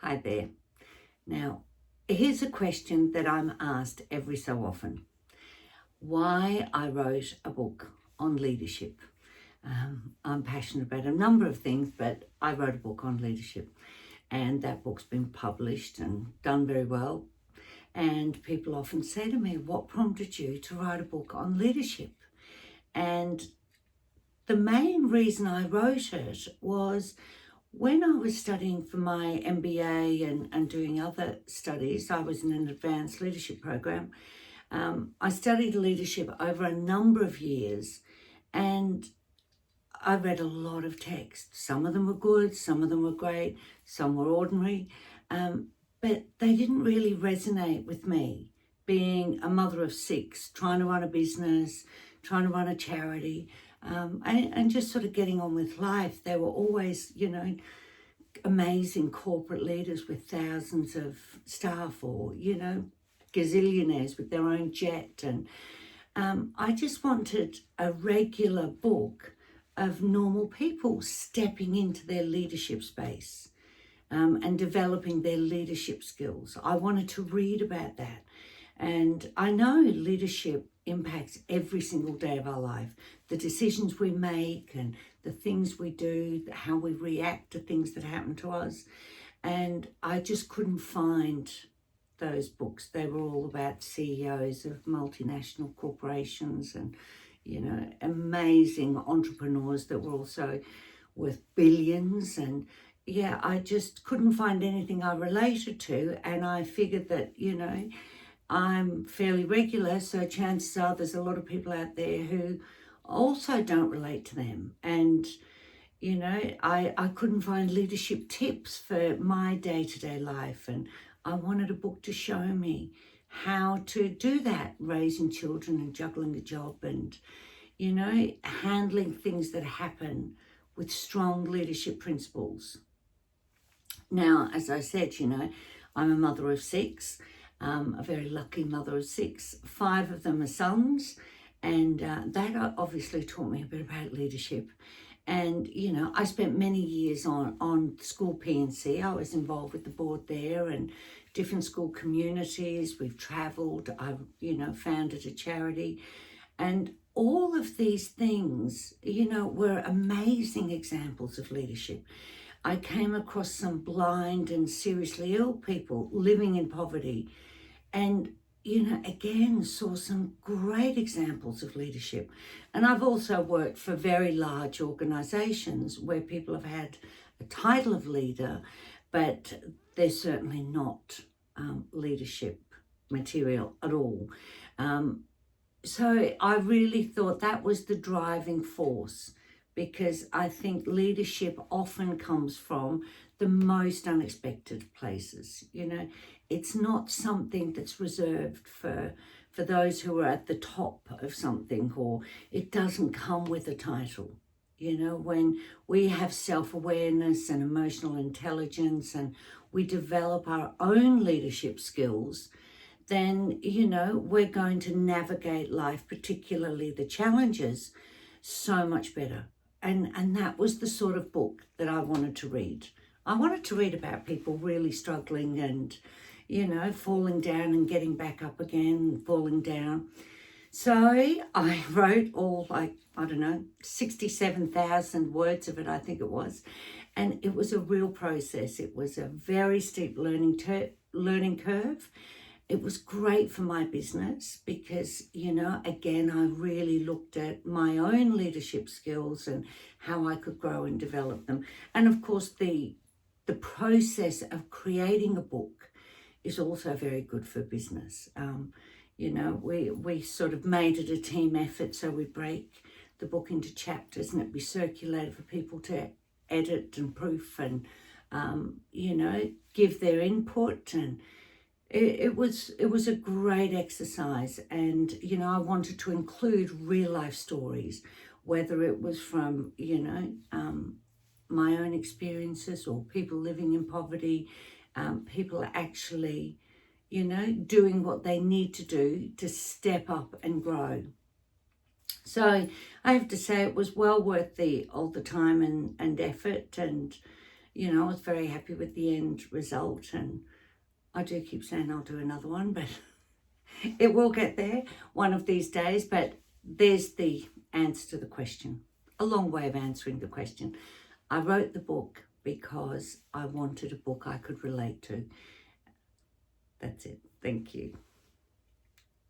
Hi there. Now, here's a question that I'm asked every so often. Why I wrote a book on leadership. I'm passionate about a number of things, but I wrote a book on leadership, and that book's been published and done very well. And people often say to me, what prompted you to write a book on leadership? And the main reason I wrote it was when I was studying for my MBA and doing other studies. I was in an advanced leadership program. I studied leadership over a number of years, and I read a lot of text. Some of them were good, some of them were great, some were ordinary, but they didn't really resonate with me. Being a mother of six, trying to run a business, trying to run a charity, and just sort of getting on with life. They were always, amazing corporate leaders with thousands of staff, or, gazillionaires with their own jet. And I just wanted a regular book of normal people stepping into their leadership space and developing their leadership skills. I wanted to read about that. And I know leadership impacts every single day of our life. The decisions we make and the things we do, how we react to things that happen to us. And I just couldn't find those books. They were all about CEOs of multinational corporations and, amazing entrepreneurs that were also worth billions. And yeah, I just couldn't find anything I related to. And I figured that, I'm fairly regular, so chances are there's a lot of people out there who also don't relate to them. And, I couldn't find leadership tips for my day-to-day life. And I wanted a book to show me how to do that, raising children and juggling a job and, handling things that happen with strong leadership principles. Now, as I said, I'm a mother of six. A very lucky mother of six. 5 of them are sons, and that obviously taught me a bit about leadership. And, I spent many years on school P&C. I was involved with the board there and different school communities. We've travelled. I've, founded a charity. And all of these things, were amazing examples of leadership. I came across some blind and seriously ill people living in poverty, and again saw some great examples of leadership. And I've also worked for very large organizations where people have had a title of leader, but they're certainly not leadership material at all. So I really thought that was the driving force, because I think leadership often comes from the most unexpected places. It's not something that's reserved for those who are at the top of something, or it doesn't come with a title. When we have self-awareness and emotional intelligence and we develop our own leadership skills, then, we're going to navigate life, particularly the challenges, so much better. And that was the sort of book that I wanted to read. I wanted to read about people really struggling and, falling down and getting back up again, falling down. So I wrote all 67,000 words of it, I think it was. And it was a real process. It was a very steep learning curve. It was great for my business because, again, I really looked at my own leadership skills and how I could grow and develop them. And of course, the process of creating a book is also very good for business. We sort of made it a team effort. So we break the book into chapters and it be circulated for people to edit and proof and, give their input. And it was a great exercise. And, I wanted to include real life stories, whether it was from, my own experiences or people living in poverty, people actually, doing what they need to do to step up and grow. So I have to say it was well worth all the time and effort. And, you know, I was very happy with the end result, and I do keep saying I'll do another one, but it will get there one of these days. But there's the answer to the question. A long way of answering the question. I wrote the book because I wanted a book I could relate to. That's it. Thank you.